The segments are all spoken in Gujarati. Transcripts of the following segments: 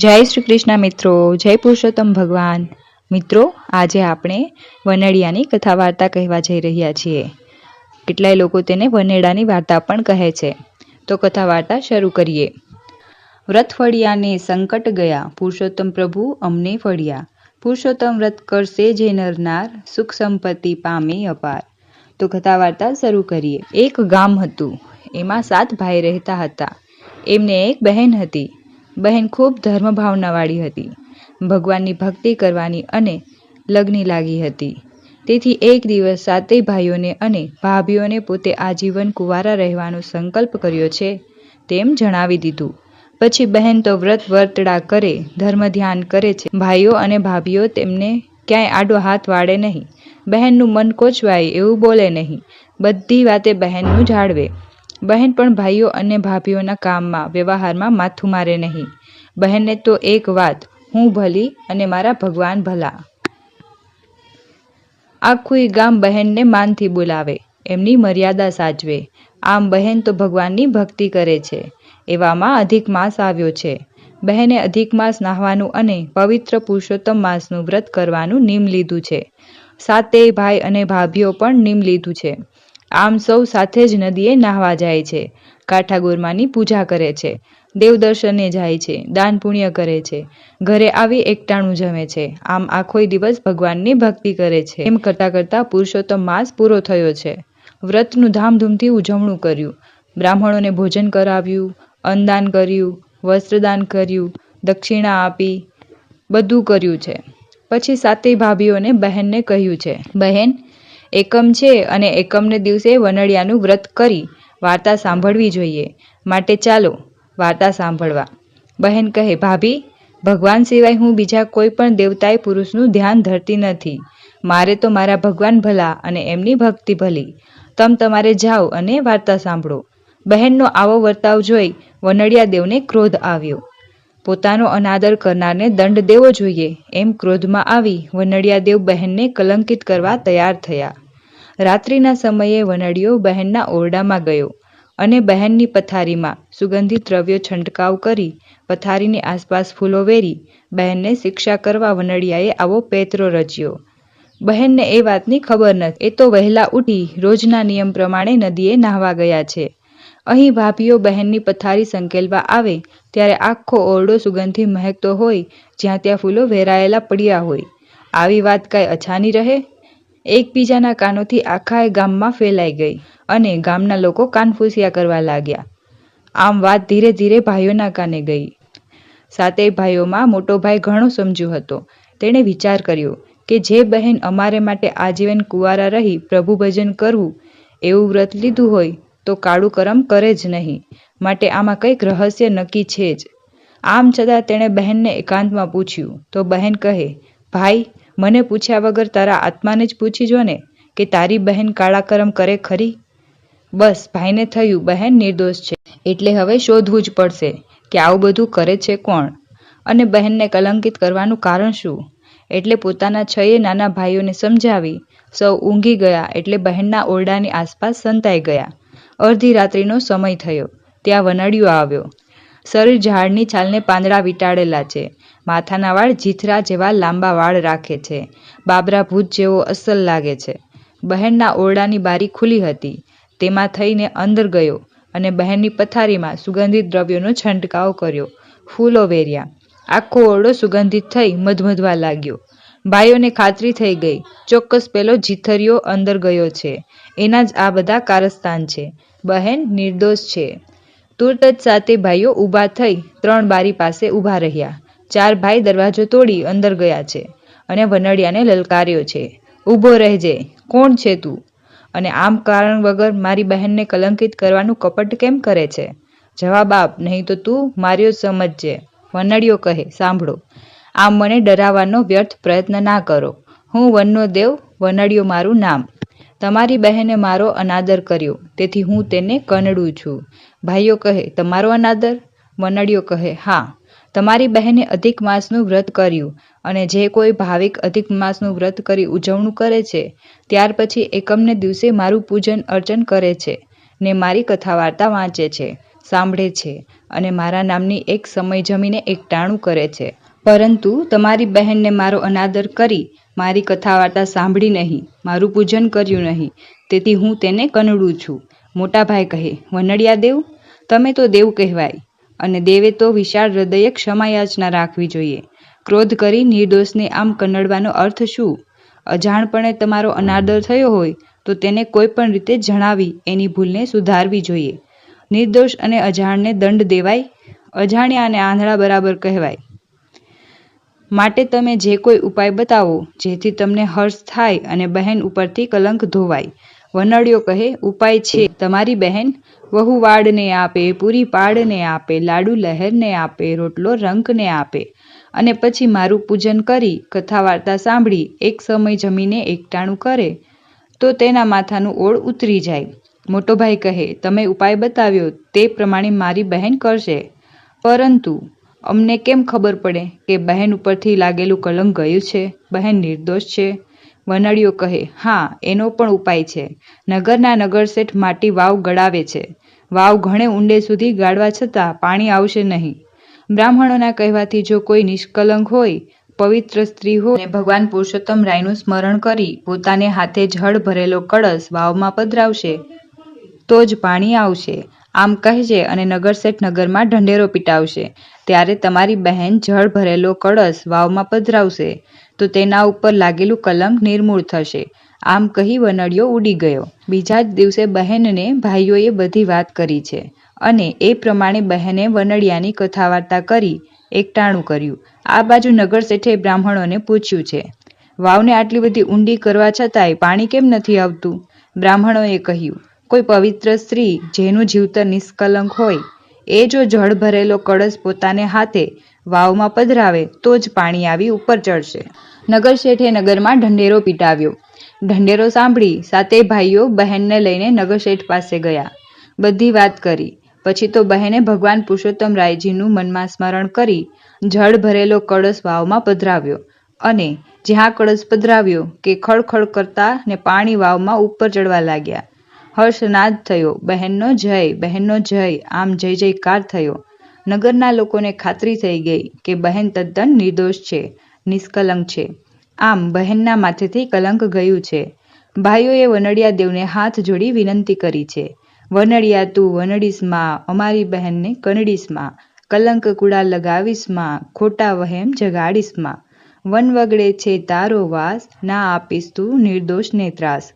જય શ્રી કૃષ્ણ મિત્રો, જય પુરુષોત્તમ ભગવાન. મિત્રો, આજે આપણે વનડિયાની કથા વાર્તા કહેવા જઈ રહ્યા છીએ. કેટલાય લોકો તેને વનેડાની વાર્તા પણ કહે છે. તો કથા વાર્તા શરૂ કરીએ. વ્રત ફળિયાને સંકટ ગયા, પુરુષોત્તમ પ્રભુ અમને ફળ્યા. પુરુષોત્તમ વ્રત કરશે જે નરનાર, સુખ સંપત્તિ પામે અપાર. તો કથા વાર્તા શરૂ કરીએ. એક ગામ હતું. એમાં 7 ભાઈ રહેતા હતા. એમને એક બહેન હતી. બહેન ખૂબ ધર્મભાવનાવાળી હતી. ભગવાનની ભક્તિ કરવાની અને લગ્ની લાગી હતી. તેથી એક દિવસ 7 ભાઈઓને અને ભાભીઓને પોતે આજીવન કુંવારા રહેવાનો સંકલ્પ કર્યો છે તેમ જણાવી દીધું. પછી બહેન તો વ્રત વર્તડા કરે, ધર્મ ધ્યાન કરે છે. ભાઈઓ અને ભાભીઓ તેમને ક્યાંય આડો હાથ વાળે નહીં. બહેનનું મન કોચવાય એવું બોલે નહીં. બધી વાતે બહેનનું જાળવે. બહેન પણ ભાઈઓ અને ભાભીઓના કામમાં વ્યવહારમાં માથું મારે નહીં. બહેનને તો એક વાત, હું ભલી અને મારા ભગવાન ભલા. આખું ગામ બહેનને માનથી બોલાવે, એમની મર્યાદા સાચવે. આમ બહેન તો ભગવાનની ભક્તિ કરે છે. એવામાં અધિક માસ આવ્યો છે. બહેને અધિક માસ નાહવાનું અને પવિત્ર પુરુષોત્તમ માસનું વ્રત કરવાનું નિયમ લીધું છે. 7 ભાઈ અને ભાભીઓ પણ નિયમ લીધું છે. આમ સૌ સાથે જ નદીએ નાહવા જાય છે. કાઠાગોરમાની પૂજા કરે છે. દેવદર્શને જાય છે. દાન પુણ્ય કરે છે. ઘરે આવી એકટાણું જમે છે. આમ આખો દિવસ ભગવાનની ભક્તિ કરે છે. એમ કરતાં કરતાં પુરુષોત્તમ માસ પૂરો થયો છે. વ્રતનું ધામધૂમથી ઉજવણું કર્યું. બ્રાહ્મણોને ભોજન કરાવ્યું, અન્નદાન કર્યું, વસ્ત્રદાન કર્યું, દક્ષિણા આપી, બધું કર્યું છે. પછી 7 ભાભીઓને બહેનને કહ્યું છે, બહેન, એકમ છે અને એકમને દિવસે વનડિયાનું વ્રત કરી વાર્તા સાંભળવી જોઈએ. માટે ચાલો વાર્તા સાંભળવા. બહેન કહે, ભાભી, ભગવાન સિવાય હું બીજા કોઈ પણ દેવતાએ પુરુષનું ધ્યાન ધરતી નથી. મારે તો મારા ભગવાન ભલા અને એમની ભક્તિ ભલી. તમારે જાઓ અને વાર્તા સાંભળો. બહેનનો આવો વર્તાવ જોઈ વનડિયા દેવને ક્રોધ આવ્યો. પોતાનો અનાદર કરનારને દંડ દેવો જોઈએ એમ ક્રોધમાં આવી વનડિયા દેવ બહેનને કલંકિત કરવા તૈયાર થયા. રાત્રિના સમયે વનડિયો બહેનના ઓરડામાં ગયો અને બહેનની પથારીમાં સુગંધિત દ્રવ્યો છંટકાવ કરી પથારીની આસપાસ ફૂલો વેરી બહેનને શિક્ષા કરવા વનડિયાએ આવો પેતરો રચ્યો. બહેનને એ વાતની ખબર નથી. એ તો વહેલા ઉઠી રોજના નિયમ પ્રમાણે નદીએ નાહવા ગયા છે. અહીં ભાભીઓ બહેનની પથારી સંકેલવા આવે ત્યારે આખો ઓરડો સુગંધથી મહેકતો હોય, જ્યાં ત્યાં ફૂલો વેરાયેલા પડ્યા હોય. આવી વાત કાંઈ અછાની રહે? એકબીજાના કાનોથી આખા ગામમાં ફેલાઈ ગઈ અને ગામના લોકો કાનફૂસિયા કરવા લાગ્યા. આમ વાત ધીરે ધીરે ભાઈઓના કાને ગઈ. 7 ભાઈઓમાં મોટો ભાઈ ઘણો સમજુ હતો. તેણે વિચાર કર્યો કે જે બહેન અમારે માટે આજીવન કુંવારા રહી પ્રભુ ભજન કરવું એવું વ્રત લીધું હોય તો કાળું કરમ કરે જ નહીં. માટે આમાં કંઈક રહસ્ય નક્કી છે જ. આમ છતાં તેણે બહેનને એકાંતમાં પૂછ્યું તો બહેન કહે, ભાઈ, મને પૂછ્યા વગર તારા આત્માને જ પૂછી જો ને કે તારી બહેન કાળા કરમ કરે ખરી? બસ ભાઈને થયું બહેન નિર્દોષ છે, એટલે હવે શોધવું જ પડશે કે આવું બધું કરે છે કોણ અને બહેનને કલંકિત કરવાનું કારણ શું. એટલે પોતાના 6 નાના ભાઈઓને સમજાવી સૌ ઊંઘી ગયા. એટલે બહેનના ઓરડાની આસપાસ સંતાઈ ગયા. અડધી રાત્રિનો સમય થયો. ત્યાં વનડિયો આવ્યો. શરીર ઝાડની છાલને પાંદડા વીંટાળેલા છે. માથાના વાળ જીથરા જેવા લાંબા વાળ રાખે છે. બાબરા ભૂત જેવો અસલ લાગે છે. બહેનના ઓરડાની બારી ખુલ્લી હતી. તેમાં થઈને અંદર ગયો અને બહેનની પથારીમાં સુગંધિત દ્રવ્યોનો છંટકાવ કર્યો. ફૂલો વેર્યા. આખો ઓરડો સુગંધિત થઈ મધમધવા લાગ્યો. ભાઈઓને ખાતરી થઈ ગઈ, ચોક્કસ પેલો જીથરિયો અંદર ગયો છે. એના જ આ બધા કારસ્તાન છે. બહેન નિર્દોષ છે. તુરત જ 7 ભાઈઓ ઊભા થઈ 3 બારી પાસે ઊભા રહ્યા. 4 ભાઈ દરવાજો તોડી અંદર ગયા છે અને વનડિયાને લલકાર્યો છે, ઊભો રહેજે, કોણ છે તું? અને આમ કારણ વગર મારી બહેનને કલંકિત કરવાનું કપટ કેમ કરે છે? જવાબ આપ, નહીં તો તું માર્યો સમજજે. વનડિયો કહે, સાંભળો, આમ મને ડરાવવાનો વ્યર્થ પ્રયત્ન ના કરો. હું વનનો દેવ, વનડિયો મારું નામ. તમારી બહેને મારો અનાદર કર્યો, તેથી હું તેને કનડું છું. ભાઈઓ કહે, તમારો અનાદર? વનડિયો કહે, હા. તમારી બહેને અધિક માસનું વ્રત કર્યું અને જે કોઈ ભાવિક અધિક માસનું વ્રત કરી ઉજવણું કરે છે ત્યાર પછી એકમને દિવસે મારું પૂજન અર્ચન કરે છે ને મારી કથા વાર્તા વાંચે છે સાંભળે છે અને મારા નામની એક સમય જમીને એકટાણું કરે છે. પરંતુ તમારી બહેનને મારો અનાદર કરી મારી કથા વાર્તા સાંભળી નહીં, મારું પૂજન કર્યું નહીં, તેથી હું તેને કનડું છું. મોટા ભાઈ કહે, વનડિયા દેવ, તમે તો દેવ કહેવાય, અને દેવે તો વિશાળ હૃદયે ક્ષમાયાચના રાખવી જોઈએ. ક્રોધ કરી નિર્દોષને આમ કનડવાનો અર્થ શું? અજાણપણે તમારો અનાદર થયો હોય તો તેને કોઈ પણ રીતે જણાવી એની ભૂલને સુધારવી જોઈએ. નિર્દોષ અને અજાણને દંડ દેવાય? અજાણ્યા અને આંધળા બરાબર કહેવાય. માટે તમે જે કોઈ ઉપાય બતાવો જેથી તમને હર્ષ થાય અને બહેન ઉપરથી કલંક ધોવાય. વનડિયો કહે, ઉપાય છે. તમારી બહેન વહુ વાડને આપે, પૂરી પાડને આપે, લાડુ લહેરને આપે, રોટલો રંકને આપે, અને પછી મારું પૂજન કરી કથા વાર્તા સાંભળી એક સમય જમીને એકટાણું કરે તો તેના માથાનું ઓળ ઉતરી જાય. મોટો ભાઈ કહે, તમે ઉપાય બતાવ્યો તે પ્રમાણે મારી બહેન કરશે, પરંતુ અમને કેમ ખબર પડે કે બહેન ઉપરથી લાગેલું કલંક ગયું છે, બહેન નિર્દોષ છે? વનડિયો કહે, હા, એનો પણ ઉપાય છે. નગરના નગરશેઠ માટી વાવ ગળાવે છે. વાવ ઘણે ઊંડે સુધી ગાળવા છતાં પાણી આવશે નહીં. બ્રાહ્મણોના કહેવાથી જો કોઈ નિષ્કલંક હોય, પવિત્ર સ્ત્રી હોય અને ભગવાન પુરુષોત્તમ રાયનું સ્મરણ કરી પોતાને હાથે જળ ભરેલો કળશ વાવમાં પધરાવશે તો જ પાણી આવશે. આમ કહેજે અને નગરશેઠ નગરમાં ઢંઢેરો પીટાવશે. ત્યારે તમારી બહેન જળ ભરેલો કળશ વાવમાં પધરાવશે તો તેના ઉપર લાગેલું કલંક નિર્મૂળ થશે. આમ કહી વનડિયો ઉડી ગયો. બીજા જ દિવસે બહેનને ભાઈઓએ બધી વાત કરી છે અને એ પ્રમાણે બહેને વનડિયાની કથા વાર્તા કરી એકટાણું કર્યું. આ બાજુ નગરશેઠે બ્રાહ્મણોને પૂછ્યું છે, વાવને આટલી બધી ઊંડી કરવા છતાંય પાણી કેમ નથી આવતું? બ્રાહ્મણોએ કહ્યું, કોઈ પવિત્ર સ્ત્રી જેનું જીવતર નિષ્કલંક હોય એ જો જળ ભરેલો કળશ પોતાને હાથે વાવમાં પધરાવે તો જ પાણી આવી ઉપર ચડશે. નગરશેઠે નગરમાં ઢંઢેરો પીટાવ્યો. ઢંઢેરો સાંભળી સાતેય ભાઈઓ બહેનને લઈને નગરશેઠ પાસે ગયા. બધી વાત કરી. પછી તો બહેને ભગવાન પુરુષોત્તમ રાયજીનું મનમાં સ્મરણ કરી જળ ભરેલો કળશ વાવમાં પધરાવ્યો અને જ્યાં કળશ પધરાવ્યો કે ખળખળ કરતા ને પાણી વાવમાં ઉપર ચડવા લાગ્યા. હર્ષનાદ થયો, બહેનનો જય, બહેનનો જય, આમ જય જયકાર થયો. નગરના લોકોને ખાતરી થઈ ગઈ કે બહેન તદ્દન નિર્દોષ છે, નિષ્કલંક છે. આમ બહેનના માથેથી કલંક ગયું છે. ભાઈઓએ વનડિયા દેવને હાથ જોડી વિનંતી કરી છે, વનડિયા તું વનડીશમાં, અમારી બહેનને કનડીશમાં, કલંક કુડા લગાવીશમાં, ખોટા વહેમ જગાડીશમાં. વન વગડે છે તારો વાસ, ના આપીશ તું નિર્દોષને ત્રાસ.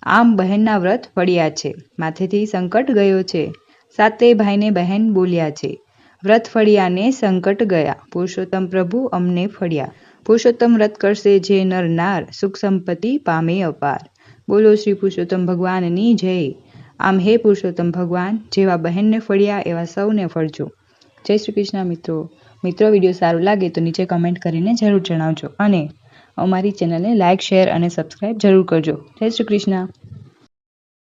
આમ બહેનના વ્રત ફળ્યા છે, માથેથી સંકટ ગયો છે. સાતેય ભાઈને બહેન બોલ્યા છે, વ્રત ફળ્યાને સંકટ ગયા, પુરુષોત્તમ પ્રભુ અમને ફળ્યા. પુરુષોત્તમ વ્રત કરશે જે નર નાર, સુખ સંપત્તિ પામે અપાર. બોલો શ્રી પુરુષોત્તમ ભગવાનની જય. આમ હે પુરુષોત્તમ ભગવાન, જેવા બહેનને ફળ્યા એવા સૌને ફળજો. જય શ્રી કૃષ્ણ મિત્રો. વિડીયો સારું લાગે તો નીચે કમેન્ટ કરીને જરૂર જણાવજો અને અમારી ચેનલને લાઇક, શેર અને સબસ્ક્રાઈબ જરૂર કરજો. જય શ્રી કૃષ્ણ.